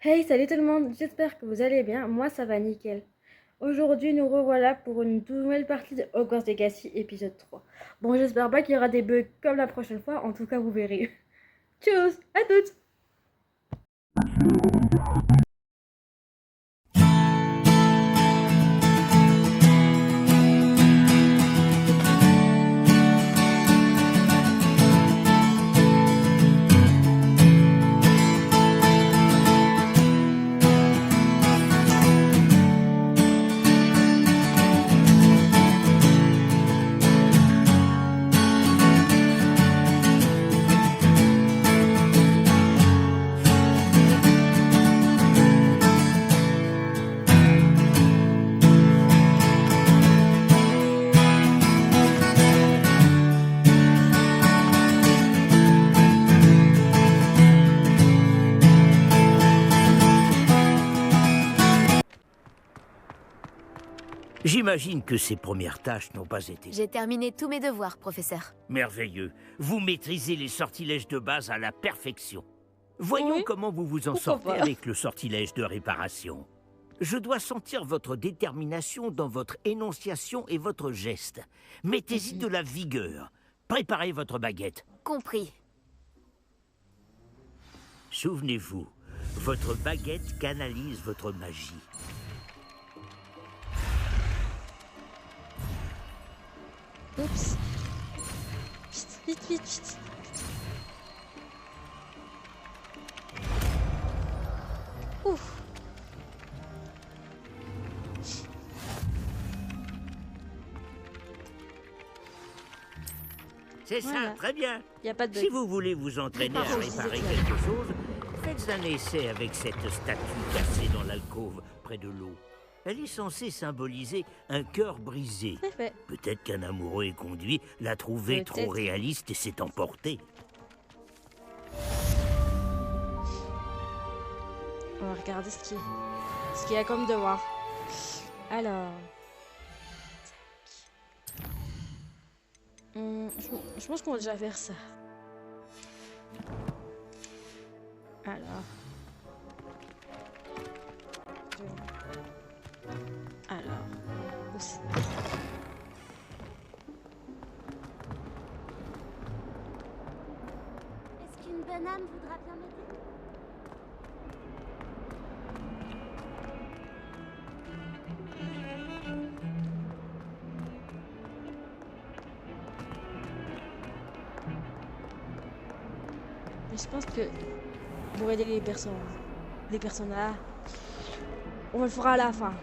Hey, salut tout le monde, j'espère que vous allez bien, moi ça va nickel. Aujourd'hui nous revoilà pour une nouvelle partie de Hogwarts Legacy épisode 3. Bon, j'espère pas qu'il y aura des bugs comme la prochaine fois, en tout cas vous verrez. Tchuss, à toutes. J'imagine que ces premières tâches n'ont pas été... J'ai terminé tous mes devoirs, professeur. Merveilleux. Vous maîtrisez les sortilèges de base à la perfection. Voyons Oui, comment vous vous en pourquoi sortez pas. avec le sortilège de réparation. Je dois sentir votre détermination dans votre énonciation et votre geste. Mettez-y de la vigueur. Préparez votre baguette. Compris. Souvenez-vous, votre baguette canalise votre magie. Oups. Vite, vite, vite, vite. Ouf. C'est Voilà. ça, très bien. Y a pas de bug. Si vous voulez vous entraîner à Pardon, je réparer disais quelque chose, faites un essai avec cette statue cassée dans l'alcôve près de l'eau. Elle est censée symboliser un cœur brisé. C'est fait. Peut-être qu'un amoureux conduit l'a trouvé trop Peut-être. réaliste et s'est emporté. On va regarder ce qu'il y a comme devoir. Alors. Je pense qu'on va déjà faire ça. Alors. Alors. Aussi. Est-ce qu'une bonne âme voudra bien m'aider? Mais je pense que pour aider les personnes là, on le fera à la fin.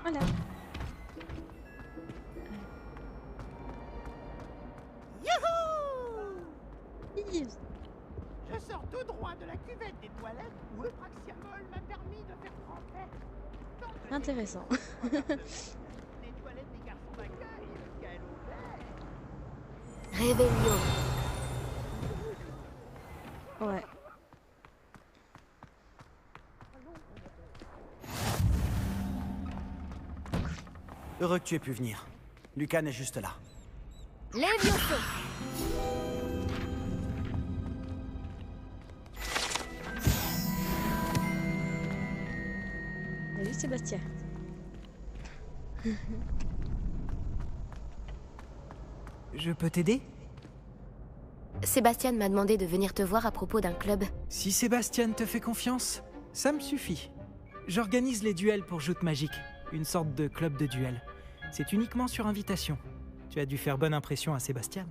Voilà. Yes. Je sors tout droit de la cuvette des toilettes où Eupraxiamol m'a permis de faire tremper tant de Intéressant. des toilettes des garçons d'accueil. Quel odeur! Réveillon. Ouais. Heureux que tu aies pu venir. Lucan est juste là. Lévioso. Salut Sébastien. Je peux t'aider? Sébastien m'a demandé de venir te voir à propos d'un club. Si Sébastien te fait confiance, ça me suffit. J'organise les duels pour joutes magiques, une sorte de club de duel. C'est uniquement sur invitation. Tu as dû faire bonne impression à Sébastien.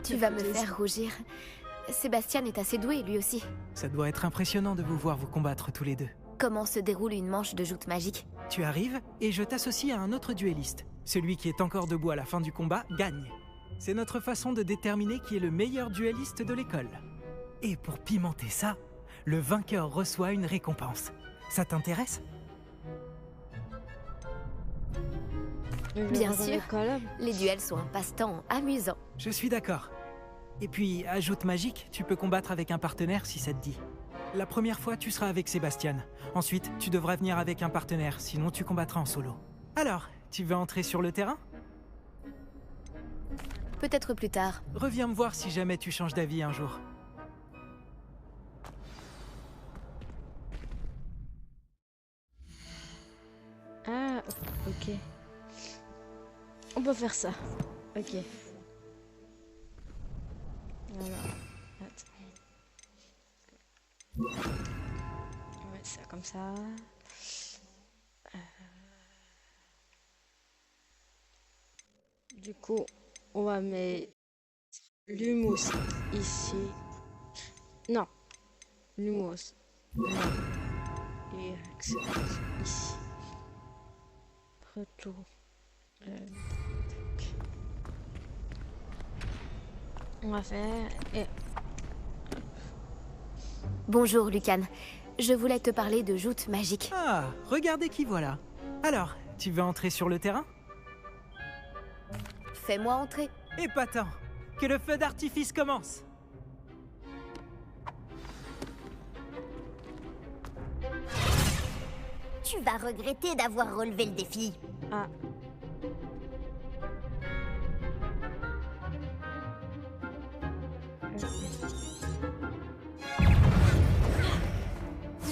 Tu vas me faire rougir. Sébastien est assez doué, lui aussi. Ça doit être impressionnant de vous voir vous combattre tous les deux. Comment se déroule une manche de joute magique? Tu arrives et je t'associe à un autre duelliste. Celui qui est encore debout à la fin du combat gagne. C'est notre façon de déterminer qui est le meilleur duelliste de l'école. Et pour pimenter ça, le vainqueur reçoit une récompense. Ça t'intéresse? Bien sûr. Collab. Les duels sont un passe-temps amusant. Je suis d'accord. Et puis, ajoute magique, tu peux combattre avec un partenaire si ça te dit. La première fois, tu seras avec Sébastien. Ensuite, tu devras venir avec un partenaire, sinon tu combattras en solo. Alors, tu veux entrer sur le terrain? Peut-être plus tard. Reviens me voir si jamais tu changes d'avis un jour. Ah, ok. On peut faire ça. Ok. Voilà. Attends. On va mettre ça comme ça. Du coup, on va mettre l'humus ici. Non. L'humus. Là. Et excellence ici. Retour. On va faire... Et... Bonjour, Lucan. Je voulais te parler de joutes magiques. Ah, regardez qui voilà. Alors, tu veux entrer sur le terrain? Fais-moi entrer. Épatant. Que le feu d'artifice commence. Tu vas regretter d'avoir relevé le défi. Ah.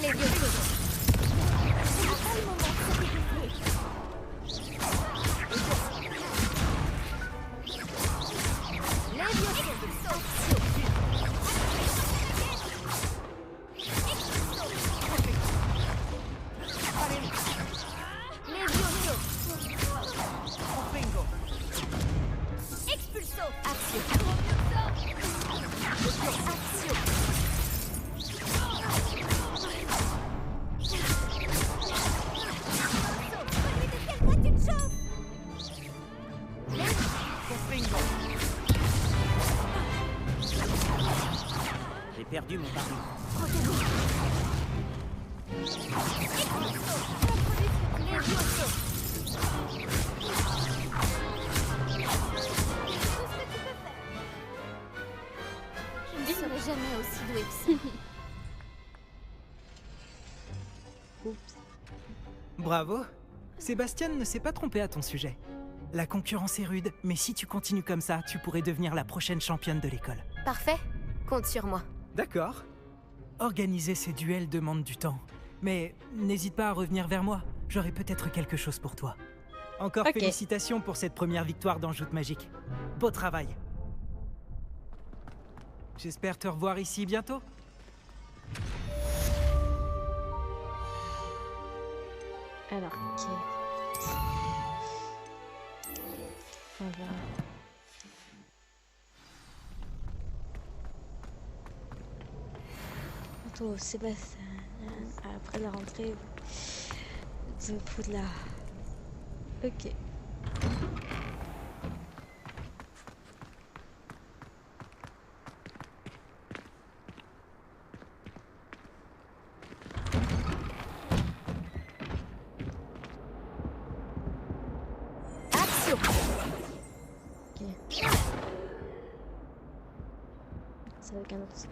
Les vieux ce n'est pas le moment de se dégoûter. Les vieux Expulso. Action. Action. J'ai perdu mon pari. Je ne serai jamais aussi douée que ça. Bravo. Sébastien ne s'est pas trompé à ton sujet. La concurrence est rude, mais si tu continues comme ça, tu pourrais devenir la prochaine championne de l'école. Parfait. Compte sur moi. D'accord. Organiser ces duels demande du temps. Mais n'hésite pas à revenir vers moi. J'aurai peut-être quelque chose pour toi. Encore Ok. félicitations pour cette première victoire dans Joute Magique. Beau travail. J'espère te revoir ici bientôt. Alors, ok. Voilà. Bientôt, Sébastien. Après la rentrée de Poudlard. Ok. Action. Ok. C'est avec un autre.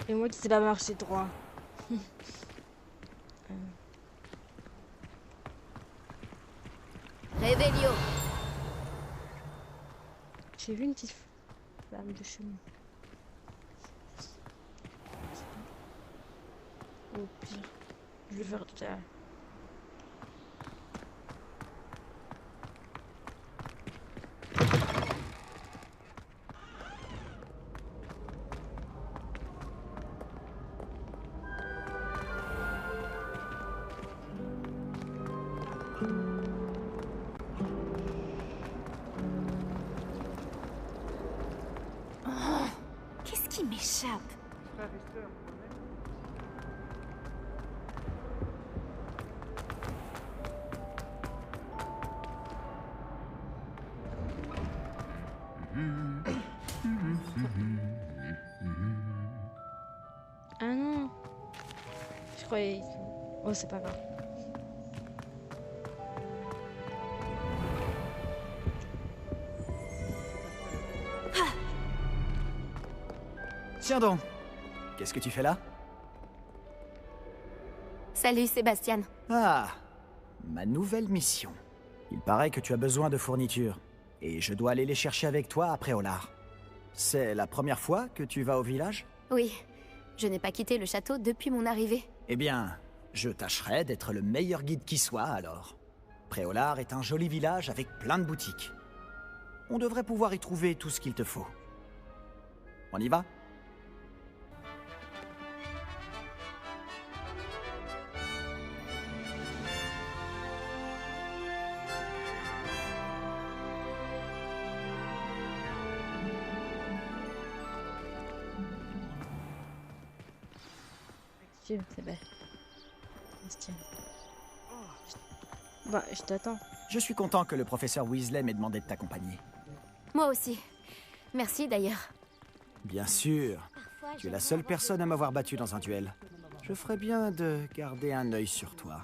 Et moi qui sais pas marcher droit. Réveillon. J'ai vu une petite flamme de chemin. Au pire, je vais le faire tout à l'heure. Qu'est-ce qui m'échappe? Ah non. Je croyais... Oh, c'est pas grave. Tiens donc, qu'est-ce que tu fais là? Salut Sébastien. Ah, ma nouvelle mission. Il paraît que tu as besoin de fournitures, et je dois aller les chercher avec toi après Olar. C'est la première fois que tu vas au village? Oui, je n'ai pas quitté le château depuis mon arrivée. Eh bien, je tâcherai d'être le meilleur guide qui soit alors. Préolard est un joli village avec plein de boutiques. On devrait pouvoir y trouver tout ce qu'il te faut. On y va? C'est belle. Bastien. Bah, je t'attends. Je suis content que le professeur Weasley m'ait demandé de t'accompagner. Moi aussi. Merci d'ailleurs. Bien sûr. Tu es la seule personne à m'avoir battu dans un duel. Je ferais bien de garder un œil sur toi.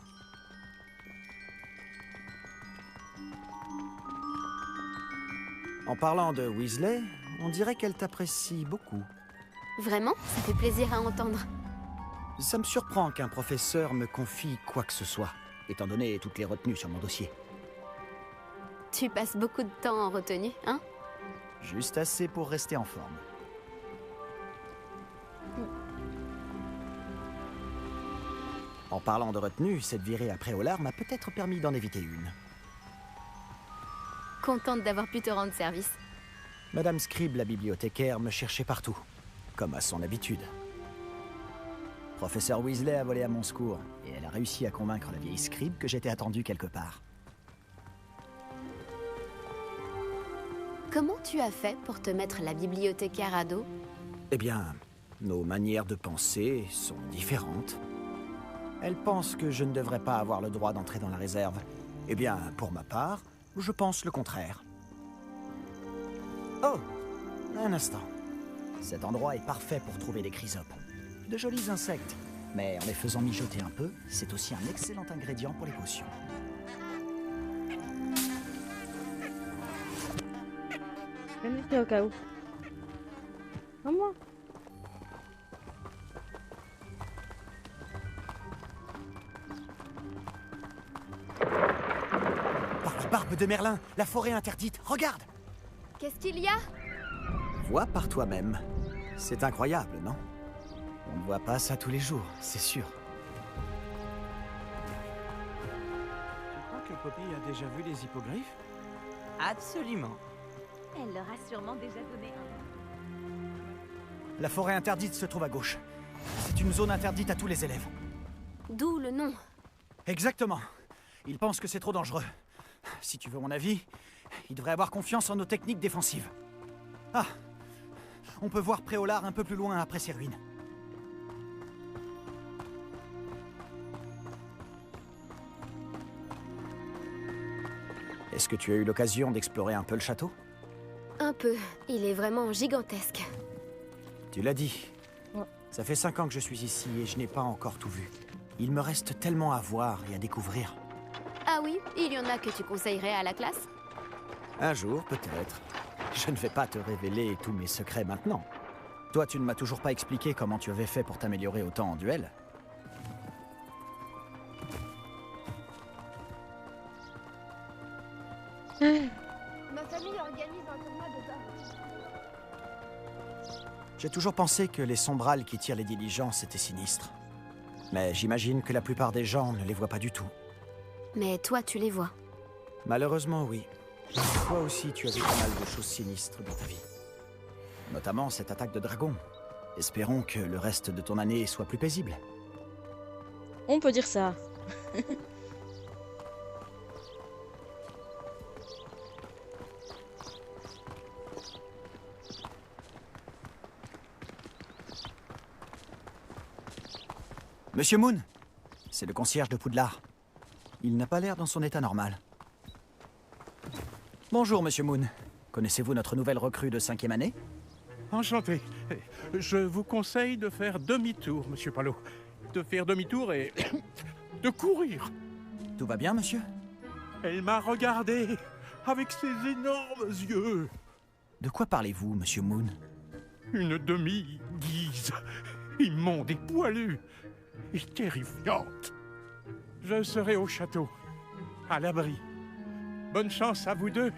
En parlant de Weasley, on dirait qu'elle t'apprécie beaucoup. Vraiment, ça fait plaisir à entendre. Ça me surprend qu'un professeur me confie quoi que ce soit, étant donné toutes les retenues sur mon dossier. Tu passes beaucoup de temps en retenue, hein? Juste assez pour rester en forme. En parlant de retenue, cette virée après Olar m'a peut-être permis d'en éviter une. Contente d'avoir pu te rendre service. Madame Scribe, la bibliothécaire, me cherchait partout, comme à son habitude. Professeur Weasley a volé à mon secours, et elle a réussi à convaincre la vieille Scribe que j'étais attendu quelque part. Comment tu as fait pour te mettre la bibliothécaire à dos? Eh bien, nos manières de penser sont différentes. Elle pense que je ne devrais pas avoir le droit d'entrer dans la réserve. Eh bien, pour ma part, je pense le contraire. Oh, un instant. Cet endroit est parfait pour trouver des chrysopes. De jolis insectes, mais en les faisant mijoter un peu, c'est aussi un excellent ingrédient pour les potions. Je vais noter au cas où. À moi. Par la barbe de Merlin, la forêt interdite, regarde! Qu'est-ce qu'il y a? Vois par toi-même. C'est incroyable, non? On ne voit pas ça tous les jours, c'est sûr. Tu crois que Poppy a déjà vu les hippogriffes? Absolument. Elle leur a sûrement déjà donné un. La forêt interdite se trouve à gauche. C'est une zone interdite à tous les élèves. D'où le nom. Exactement. Ils pensent que c'est trop dangereux. Si tu veux mon avis, ils devraient avoir confiance en nos techniques défensives. Ah! On peut voir Préolard un peu plus loin après ces ruines. Est-ce que tu as eu l'occasion d'explorer un peu le château? Un peu. Il est vraiment gigantesque. Tu l'as dit. Ouais. Ça fait 5 ans que je suis ici et je n'ai pas encore tout vu. Il me reste tellement à voir et à découvrir. Ah oui, il y en a que tu conseillerais à la classe? Un jour, peut-être. Je ne vais pas te révéler tous mes secrets maintenant. Toi, tu ne m'as toujours pas expliqué comment tu avais fait pour t'améliorer autant en duel. Ma famille organise un tournoi de darts. J'ai toujours pensé que les sombrales qui tirent les diligences étaient sinistres. Mais j'imagine que la plupart des gens ne les voient pas du tout. Mais toi, tu les vois. Malheureusement, oui. Toi aussi, tu as vu pas mal de choses sinistres dans ta vie. Notamment cette attaque de dragon. Espérons que le reste de ton année soit plus paisible. On peut dire ça. Monsieur Moon, c'est le concierge de Poudlard. Il n'a pas l'air dans son état normal. Bonjour, Monsieur Moon. Connaissez-vous notre nouvelle recrue de 5e année? Enchanté. Je vous conseille de faire demi-tour, monsieur Palot. De faire demi-tour et de courir. Tout va bien, monsieur? Elle m'a regardé avec ses énormes yeux. De quoi parlez-vous, Monsieur Moon? Une demi-guise, immonde et poilue, et terrifiante. Je serai au château, à l'abri. Bonne chance à vous deux.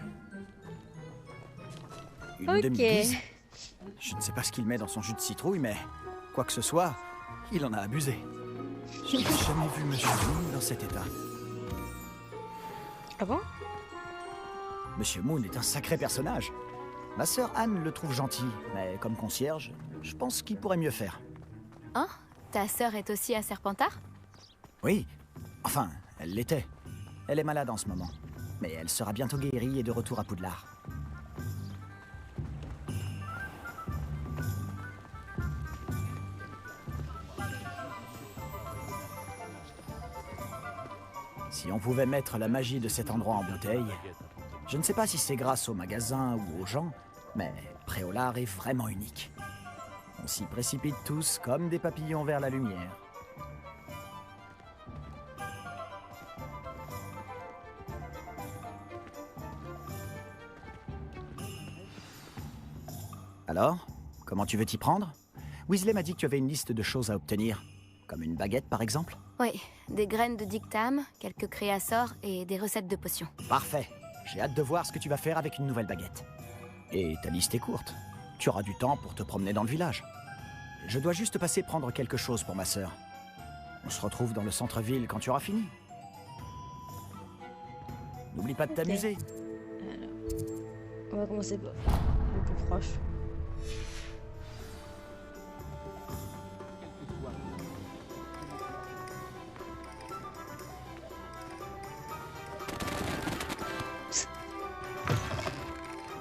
Une Ok. demi-guise? Je ne sais pas ce qu'il met dans son jus de citrouille, mais quoi que ce soit, il en a abusé. Je n'ai jamais vu Monsieur Moon dans cet état. Ah bon? Monsieur Moon est un sacré personnage. Ma sœur Anne le trouve gentil, mais comme concierge, je pense qu'il pourrait mieux faire. Oh, ta sœur est aussi à Serpentard? Oui, enfin, elle l'était. Elle est malade en ce moment, mais elle sera bientôt guérie et de retour à Poudlard. Si on pouvait mettre la magie de cet endroit en bouteille, je ne sais pas si c'est grâce au magasin ou aux gens, mais Préolard est vraiment unique. On s'y précipite tous comme des papillons vers la lumière. Alors, comment tu veux t'y prendre? Weasley m'a dit que tu avais une liste de choses à obtenir, comme une baguette par exemple. Oui, des graines de dictame, quelques créassors et des recettes de potions. Parfait. J'ai hâte de voir ce que tu vas faire avec une nouvelle baguette. Et ta liste est courte. Tu auras du temps pour te promener dans le village. Je dois juste passer prendre quelque chose pour ma sœur. On se retrouve dans le centre-ville quand tu auras fini. N'oublie pas de t'amuser. Alors, on va commencer par le plus proche.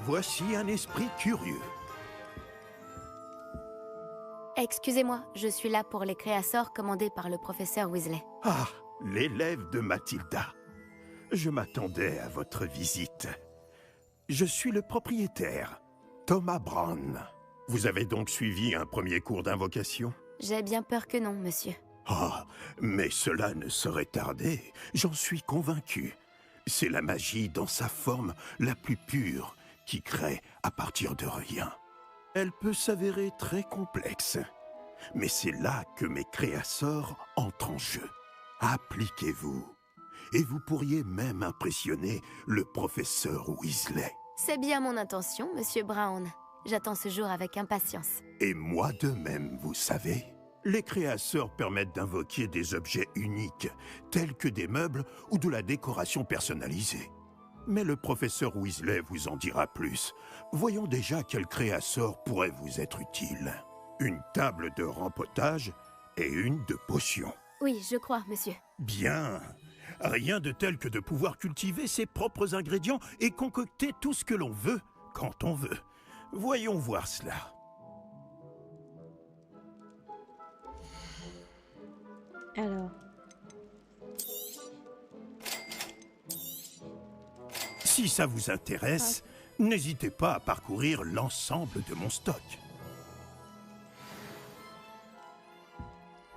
Voici un esprit curieux. Excusez-moi, je suis là pour les créassors commandés par le professeur Weasley. Ah, l'élève de Mathilda. Je m'attendais à votre visite. Je suis le propriétaire, Thomas Brown. Vous avez donc suivi un premier cours d'invocation? J'ai bien peur que non, monsieur. Ah, mais cela ne saurait tarder, j'en suis convaincu. C'est la magie dans sa forme la plus pure qui crée à partir de rien. Elle peut s'avérer très complexe, mais c'est là que mes créasseurs entrent en jeu. Appliquez-vous, et vous pourriez même impressionner le professeur Weasley. C'est bien mon intention, monsieur Brown. J'attends ce jour avec impatience. Et moi de même, vous savez. Les créasseurs permettent d'invoquer des objets uniques, tels que des meubles ou de la décoration personnalisée. Mais le professeur Weasley vous en dira plus. Voyons déjà quel créasseur pourrait vous être utile. Une table de rempotage et une de potions. Oui, je crois, monsieur. Bien. Rien de tel que de pouvoir cultiver ses propres ingrédients et concocter tout ce que l'on veut, quand on veut. Voyons voir cela. Alors, Si ça vous intéresse, n'hésitez pas à parcourir l'ensemble de mon stock.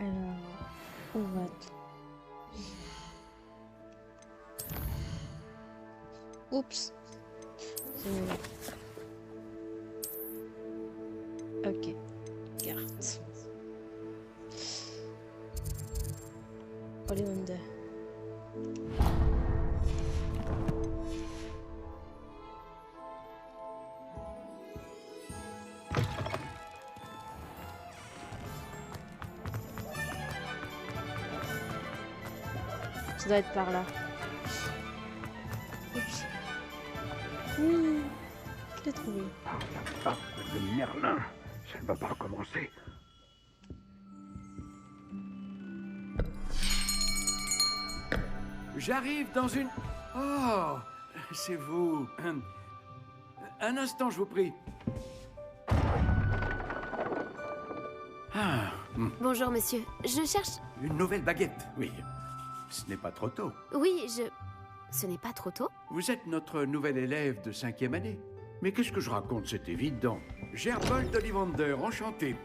alors, on va... Oups. C'est là. Ok. Carte. Ollivander. Ça doit être par là. Oups. Oui, je l'ai trouvé. Ah, de Merlin, ça ne va pas recommencer. J'arrive dans une... Oh, c'est vous. Un instant, je vous prie. Ah, Bonjour, monsieur. Je cherche... une nouvelle baguette, oui. Ce n'est pas trop tôt. Oui, Ce n'est pas trop tôt? Vous êtes notre nouvel élève de 5e année. Mais qu'est-ce que je raconte? C'est évident. Gerbold d'Ollivander, enchanté.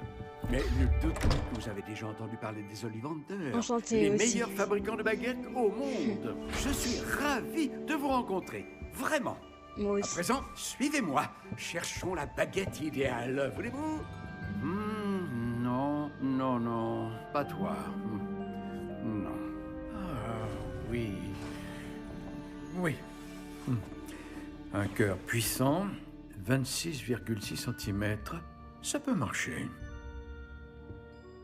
Mais nul doute que vous avez déjà entendu parler des Ollivander. Enchanté les aussi. meilleurs fabricants de baguettes au monde. Je suis ravi de vous rencontrer. Vraiment. Moi À aussi. présent, suivez-moi. Cherchons la baguette idéale. Voulez-vous? Non, non, non. Pas toi. Non. Ah, oui. Oui. Un cœur puissant, 26,6 cm. Ça peut marcher.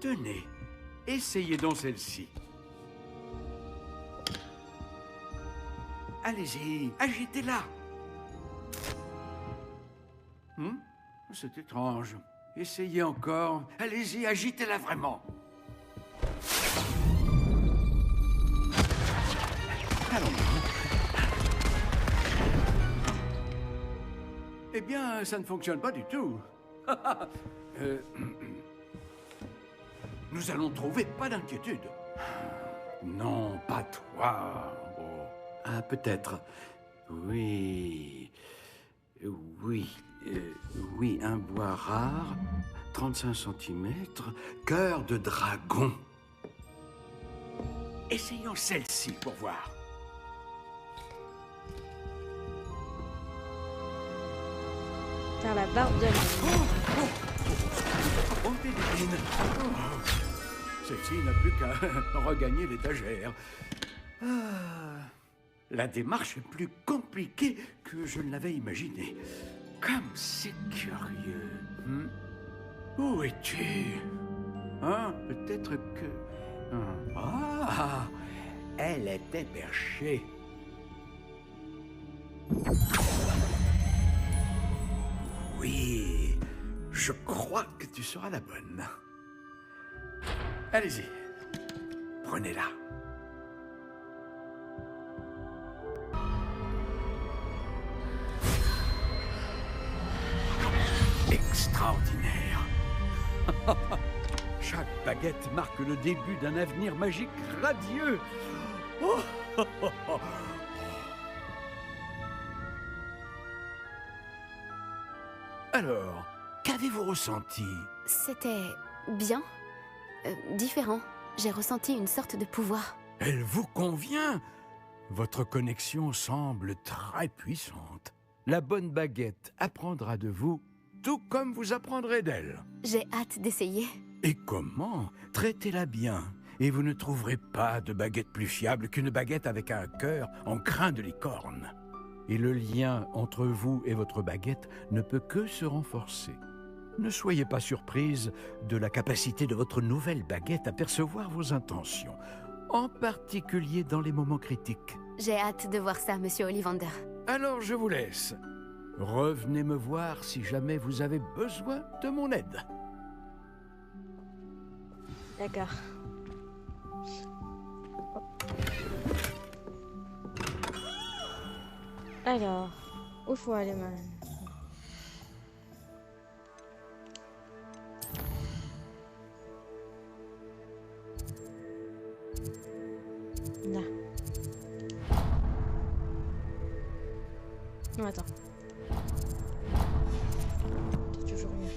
Tenez, essayez donc celle-ci. Allez-y, agitez-la. C'est étrange. Essayez encore. Allez-y, agitez-la vraiment. Allons. Eh bien, ça ne fonctionne pas du tout. Nous allons trouver, pas d'inquiétude. Non, pas toi. Oh. Ah, peut-être. Oui. Oui. Oui, un bois rare, 35 cm, cœur de dragon. Essayons celle-ci pour voir. Faire la barbe de la... Oh, Pédérine. Celle-ci n'a plus qu'à regagner l'étagère. La démarche est plus compliquée que je ne l'avais imaginé. Comme c'est curieux. Où es-tu? Hein? Peut-être que... Ah! Elle était perchée. Oui, je crois que tu seras la bonne. Allez-y, prenez-la. Extraordinaire. Chaque baguette marque le début d'un avenir magique radieux. Oh, oh, oh, oh. Alors, qu'avez-vous ressenti? C'était... bien. Différent. J'ai ressenti une sorte de pouvoir. Elle vous convient? Votre connexion semble très puissante. La bonne baguette apprendra de vous, tout comme vous apprendrez d'elle. J'ai hâte d'essayer. Et comment? Traitez-la bien, et vous ne trouverez pas de baguette plus fiable qu'une baguette avec un cœur en crin de licorne. Et le lien entre vous et votre baguette ne peut que se renforcer. Ne soyez pas surprise de la capacité de votre nouvelle baguette à percevoir vos intentions, en particulier dans les moments critiques. J'ai hâte de voir ça, monsieur Ollivander. Alors je vous laisse. Revenez me voir si jamais vous avez besoin de mon aide. D'accord. Alors, où faut aller maintenant? Là. Non, attends. C'est toujours mieux.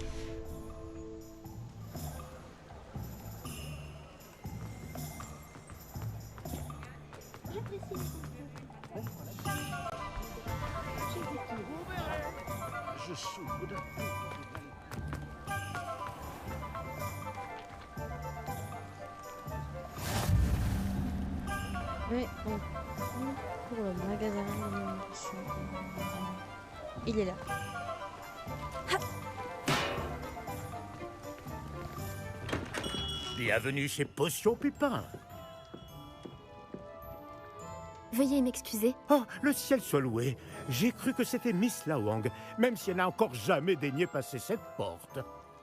Je souffre de... Oui, bon. Pour le magasin de munitions. Il est là. Bienvenue chez Potion Pépin. Veuillez m'excuser. Oh, le ciel soit loué. J'ai cru que c'était Miss Lawang, même si elle n'a encore jamais daigné passer cette porte.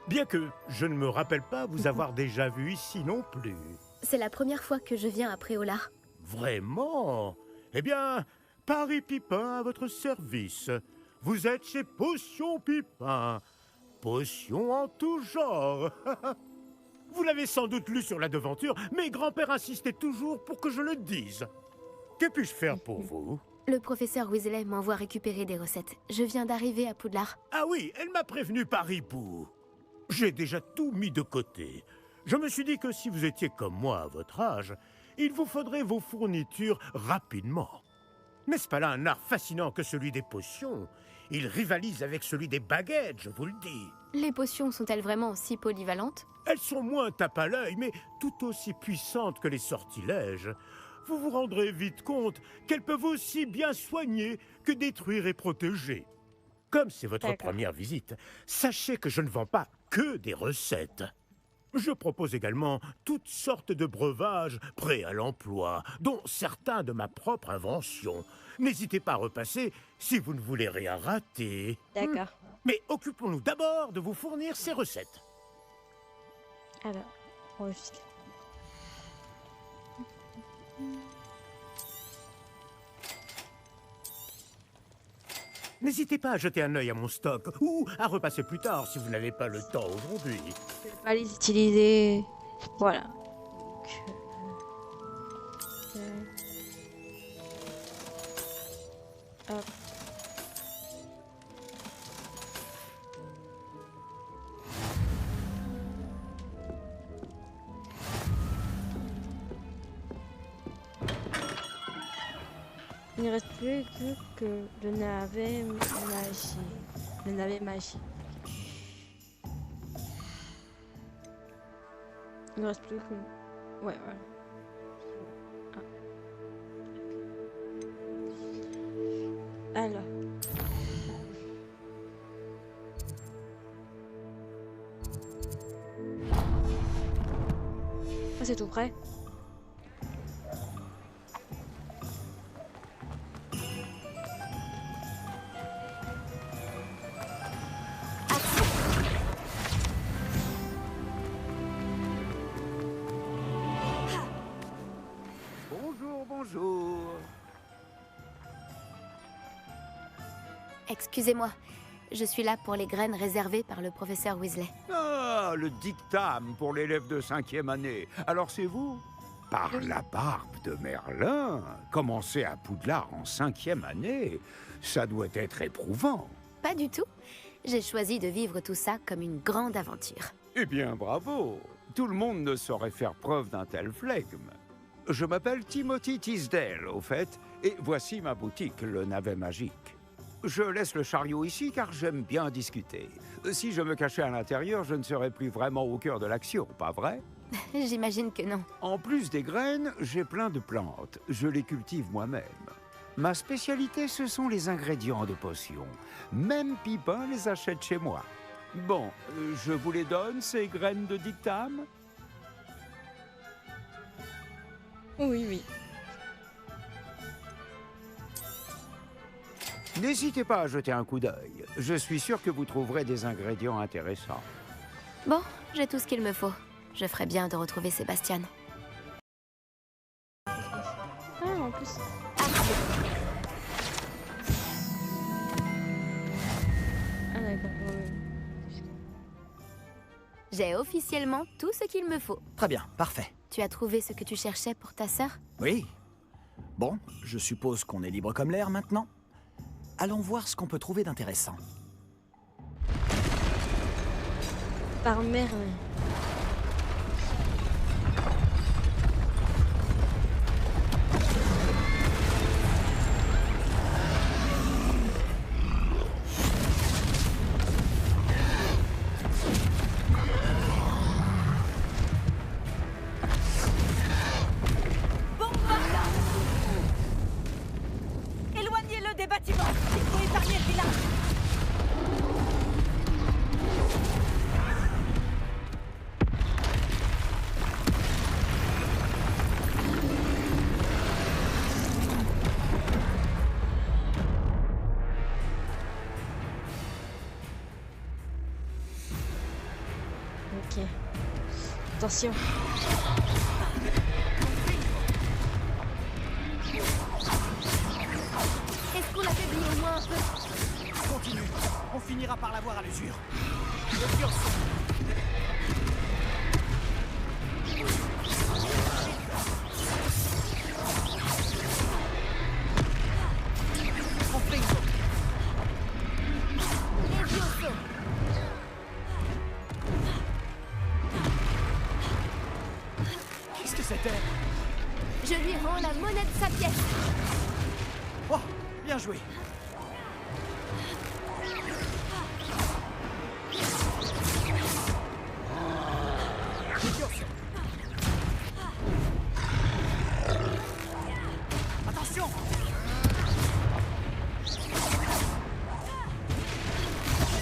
Bien que je ne me rappelle pas vous avoir déjà vu ici non plus. C'est la première fois que je viens à Préolard. Vraiment? Eh bien, Paris Pipin à votre service. Vous êtes chez Potion Pipin. Potion en tout genre. Vous l'avez sans doute lu sur la devanture, mais grand-père insistait toujours pour que je le dise. Que puis-je faire pour vous? Le professeur Weasley m'envoie récupérer des recettes. Je viens d'arriver à Poudlard. Ah oui, elle m'a prévenu par hibou. J'ai déjà tout mis de côté. Je me suis dit que si vous étiez comme moi à votre âge, il vous faudrait vos fournitures rapidement. N'est-ce pas là un art fascinant que celui des potions? Il rivalise avec celui des baguettes, je vous le dis. Les potions sont-elles vraiment aussi polyvalentes? Elles sont moins tape à l'œil, mais tout aussi puissantes que les sortilèges. Vous vous rendrez vite compte qu'elles peuvent aussi bien soigner que détruire et protéger. Comme c'est votre première visite, sachez que je ne vends pas que des recettes. Je propose également toutes sortes de breuvages prêts à l'emploi, dont certains de ma propre invention. N'hésitez pas à repasser si vous ne voulez rien rater. D'accord. Mais occupons-nous d'abord de vous fournir ces recettes. Alors, on va filer. N'hésitez pas à jeter un œil à mon stock, ou à repasser plus tard si vous n'avez pas le temps aujourd'hui. Je vais pas les utiliser. Voilà. Hop. Il ne reste plus que le navet magie. Le navet magie. Il ne reste plus que... Ouais, voilà. Ah. Alors. Ah, c'est tout prêt. Bonjour. Excusez-moi, je suis là pour les graines réservées par le professeur Weasley. Ah, le dictame pour l'élève de 5e année. Alors c'est vous? Par la barbe de Merlin, commencer à Poudlard en 5e année, ça doit être éprouvant. Pas du tout. J'ai choisi de vivre tout ça comme une grande aventure. Eh bien, bravo. Tout le monde ne saurait faire preuve d'un tel flegme. Je m'appelle Timothy Tisdale, au fait, et voici ma boutique, le navet magique. Je laisse le chariot ici car j'aime bien discuter. Si je me cachais à l'intérieur, je ne serais plus vraiment au cœur de l'action, pas vrai? J'imagine que non. En plus des graines, j'ai plein de plantes. Je les cultive moi-même. Ma spécialité, ce sont les ingrédients de potions. Même Pipin les achète chez moi. Bon, je vous les donne, ces graines de dictame? Oui, oui. N'hésitez pas à jeter un coup d'œil. Je suis sûr que vous trouverez des ingrédients intéressants. Bon, j'ai tout ce qu'il me faut. Je ferais bien de retrouver Sébastien. Ah, en plus. Ah, d'accord. Ouais. J'ai officiellement tout ce qu'il me faut. Très bien, parfait. Tu as trouvé ce que tu cherchais pour ta sœur? Oui. Bon, je suppose qu'on est libre comme l'air maintenant. Allons voir ce qu'on peut trouver d'intéressant. Par Merlin. Éloignez-le des bâtiments. Il faut épargner le village. Attention. Est-ce qu'on l'affaiblit au moins un peu? Continue, on finira par l'avoir à l'usure. Levioso. Qu'est-ce que c'était? Je lui rends la monnaie de sa pièce. Oh, bien joué. Attention!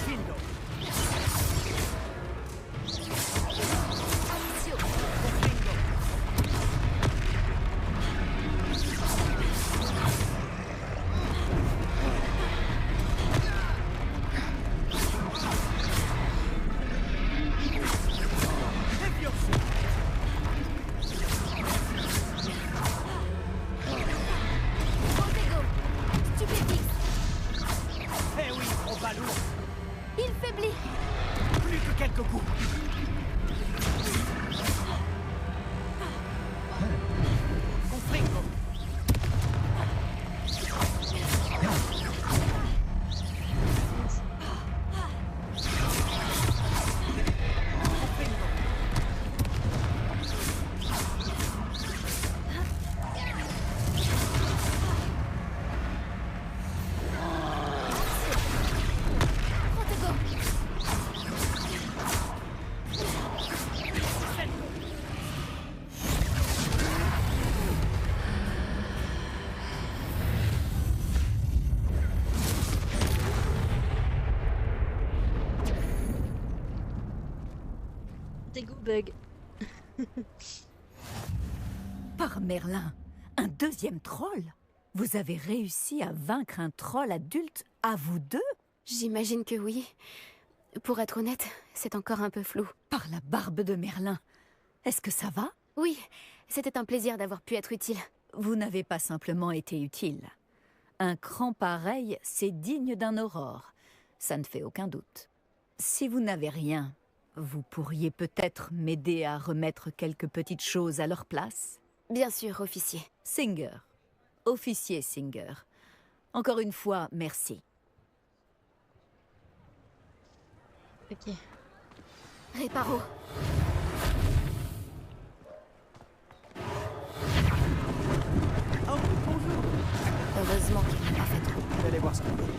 Bingo. Protego. Stupéfix. Eh oui, trop balourd. Il faiblit. Plus que quelques coups. Confringo. Protego. Protego bug. Par Merlin, un deuxième troll? Vous avez réussi à vaincre un troll adulte à vous deux? J'imagine que oui. Pour être honnête, c'est encore un peu flou. Par la barbe de Merlin. Est-ce que ça va? Oui, c'était un plaisir d'avoir pu être utile. Vous n'avez pas simplement été utile. Un cran pareil, c'est digne d'un aurore. Ça ne fait aucun doute. Si vous n'avez rien, vous pourriez peut-être m'aider à remettre quelques petites choses à leur place? Bien sûr, officier. Singer. Officier Singer. Encore une fois, merci. Ok. Réparo. Oh, bonjour. Heureusement qu'il n'a pas fait trop. Je vais aller voir ce qu'il veut.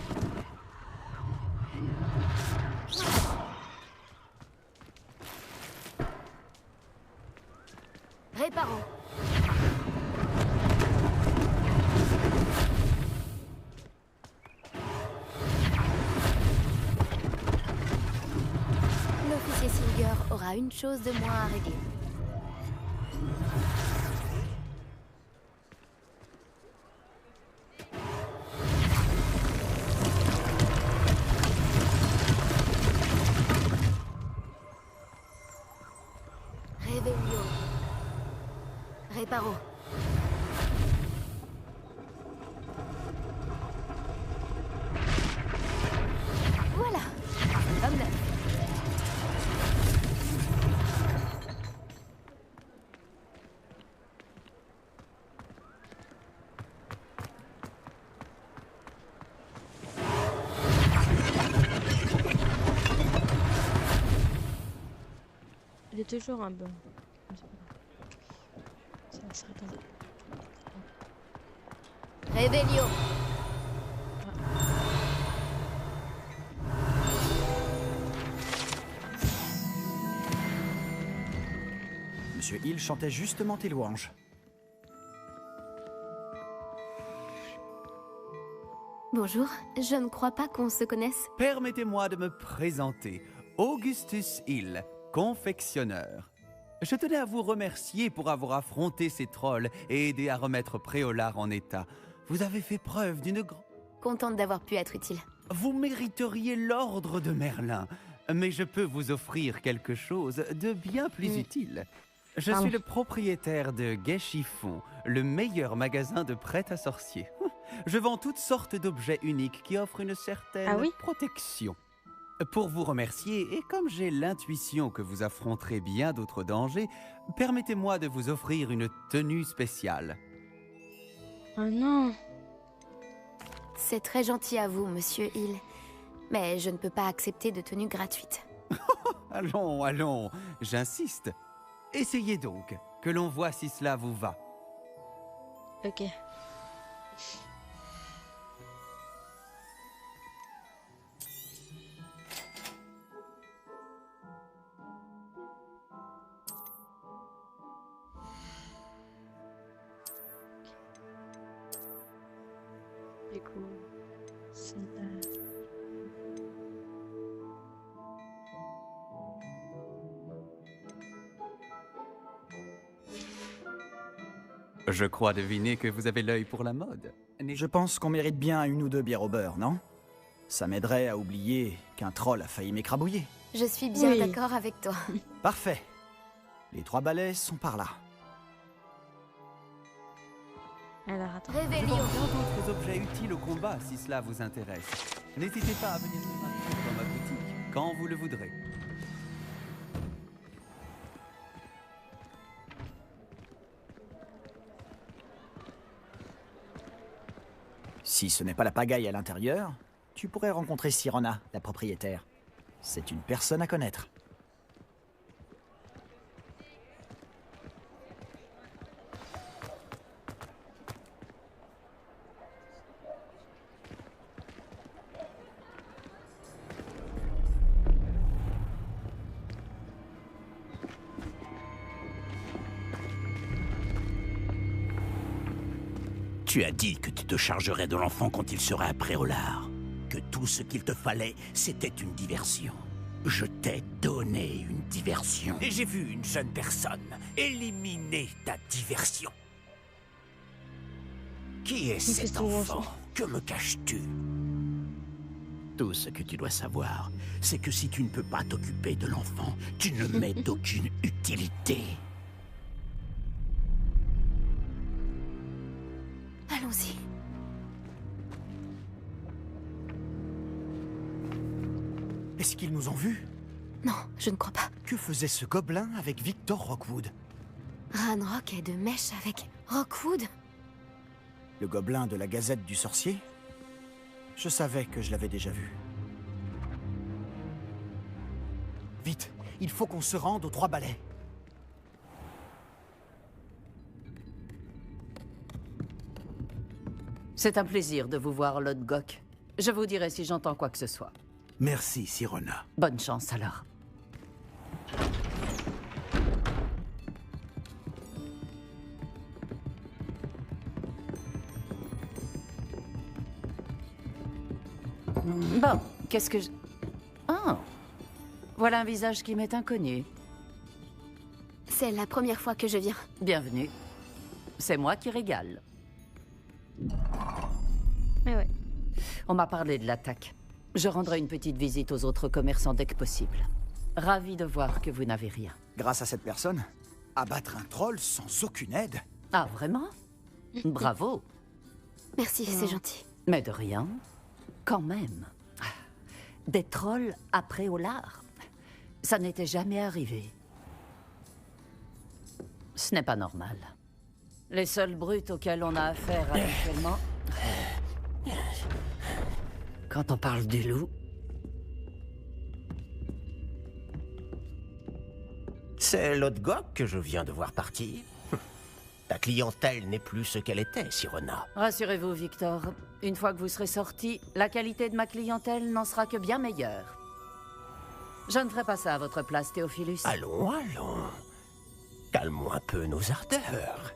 Réparo. L'officier Singer aura une chose de moins à régler. Réveillon. Réparo. Voilà. Homme neuf. Il est toujours un bon. Ça serait attendez. Réveillon. Monsieur Hill chantait justement tes louanges. Bonjour, je ne crois pas qu'on se connaisse. Permettez-moi de me présenter. Augustus Hill, confectionneur. Je tenais à vous remercier pour avoir affronté ces trolls et aidé à remettre Préolard en état. Vous avez fait preuve d'une grande... Contente d'avoir pu être utile. Vous mériteriez l'ordre de Merlin. Mais je peux vous offrir quelque chose de bien plus utile. Je Pardon. suis le propriétaire de Gai Chiffon, le meilleur magasin de prêt à sorcier. Je vends toutes sortes d'objets uniques qui offrent une certaine Ah oui? protection. Pour vous remercier, et comme j'ai l'intuition que vous affronterez bien d'autres dangers, permettez-moi de vous offrir une tenue spéciale. Oh non. C'est très gentil à vous, monsieur Hill. Mais je ne peux pas accepter de tenue gratuite. Allons, allons, j'insiste. Essayez donc, que l'on voit si cela vous va. Ok. Du coup, c'est Je crois deviner que vous avez l'œil pour la mode. Je pense qu'on mérite bien une ou deux bières au beurre, non? Ça m'aiderait à oublier qu'un troll a failli m'écrabouiller. Je suis bien Oui. d'accord avec toi. Parfait. Les 3 balais sont par là. Alors attends. Je Réveillon. vends bien d'autres objets utiles au combat si cela vous intéresse. N'hésitez pas à venir faire un tour dans ma boutique quand vous le voudrez. Si ce n'est pas la pagaille à l'intérieur, tu pourrais rencontrer Sirona, la propriétaire. C'est une personne à connaître. Tu as dit que tu te chargerais de l'enfant quand il sera à Préolard. Que tout ce qu'il te fallait, c'était une diversion. Je t'ai donné une diversion. Et j'ai vu une jeune personne éliminer ta diversion. Qui est cet enfant? Que me caches-tu? Tout ce que tu dois savoir, c'est que si tu ne peux pas t'occuper de l'enfant, tu ne m'es d'aucune utilité. Allons-y. Est-ce qu'ils nous ont vus? Non, je ne crois pas. Que faisait ce gobelin avec Victor Rockwood? Ranrock est de mèche avec Rockwood? Le gobelin de la Gazette du Sorcier? Je savais que je l'avais déjà vu. Vite, il faut qu'on se rende aux 3 balais. C'est un plaisir de vous voir, Lord Gok. Je vous dirai si j'entends quoi que ce soit. Merci, Sirona. Bonne chance alors. Bon, qu'est-ce que je... Oh, voilà un visage qui m'est inconnu. C'est la première fois que je viens. Bienvenue. C'est moi qui régale. Mais ouais. On m'a parlé de l'attaque. Je rendrai une petite visite aux autres commerçants dès que possible. Ravi de voir que vous n'avez rien. Grâce à cette personne, abattre un troll sans aucune aide? Ah, vraiment? Bravo. Merci, c'est gentil. Mais de rien. Quand même. Des trolls à Préolard. Ça n'était jamais arrivé. Ce n'est pas normal. Les seuls brutes auxquels on a affaire actuellement... Quand on parle du loup... C'est l'autre Gok que je viens de voir partir. Ta clientèle n'est plus ce qu'elle était, Sirona. Rassurez-vous, Victor. Une fois que vous serez sorti, la qualité de ma clientèle n'en sera que bien meilleure. Je ne ferai pas ça à votre place, Théophilus. Allons, allons. Calmons un peu nos ardeurs.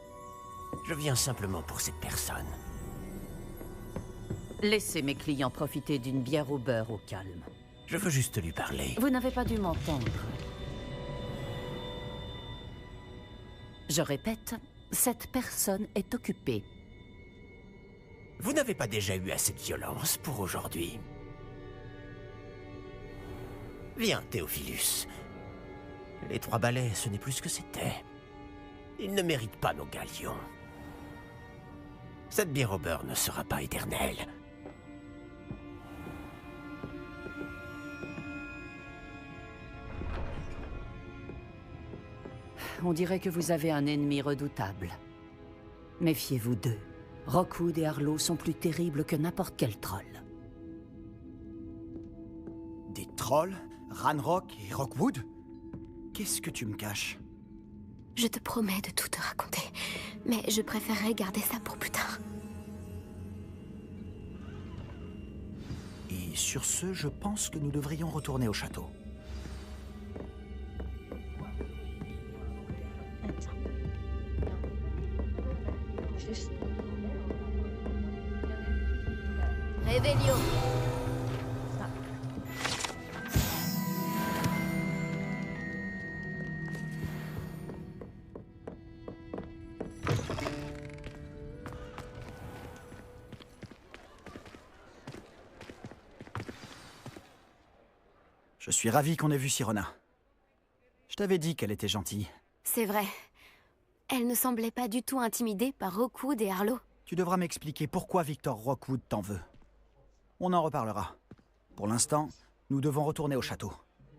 Je viens simplement pour cette personne. Laissez mes clients profiter d'une bière au beurre au calme. Je veux juste lui parler. Vous n'avez pas dû m'entendre. Je répète, cette personne est occupée. Vous n'avez pas déjà eu assez de violence pour aujourd'hui? Viens, Théophilus. Les 3 balais, ce n'est plus ce que c'était. Ils ne méritent pas nos galions. Cette bière au beurre ne sera pas éternelle. On dirait que vous avez un ennemi redoutable. Méfiez-vous d'eux. Rockwood et Arlo sont plus terribles que n'importe quel troll. Des trolls? Ranrock et Rockwood? Qu'est-ce que tu me caches? Je te promets de tout te raconter, mais je préférerais garder ça pour plus tard. Et sur ce, je pense que nous devrions retourner au château. Juste. Réveillon. Je suis ravi qu'on ait vu Sirona. Je t'avais dit qu'elle était gentille. C'est vrai. Elle ne semblait pas du tout intimidée par Rockwood et Arlo. Tu devras m'expliquer pourquoi Victor Rockwood t'en veut. On en reparlera. Pour l'instant, nous devons retourner au château.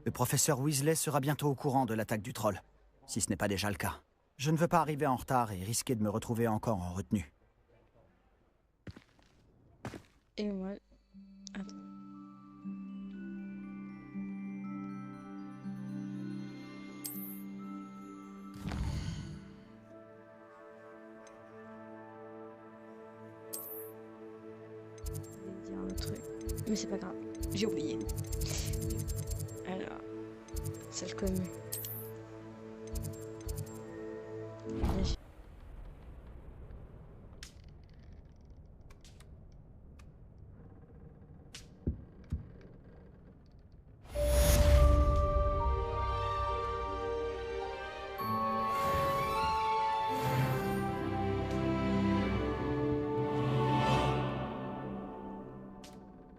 Le professeur Weasley sera bientôt au courant de l'attaque du troll, si ce n'est pas déjà le cas. Je ne veux pas arriver en retard et risquer de me retrouver encore en retenue. Et moi... Attends. Je vais dire un truc, mais c'est pas grave, j'ai oublié. Alors, salle commune.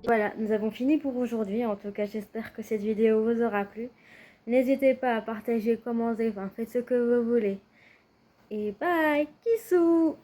Voilà, nous avons fini pour aujourd'hui. En tout cas, j'espère que cette vidéo vous aura plu. N'hésitez pas à partager, commenter, enfin, faites ce que vous voulez. Et bye, Kissou!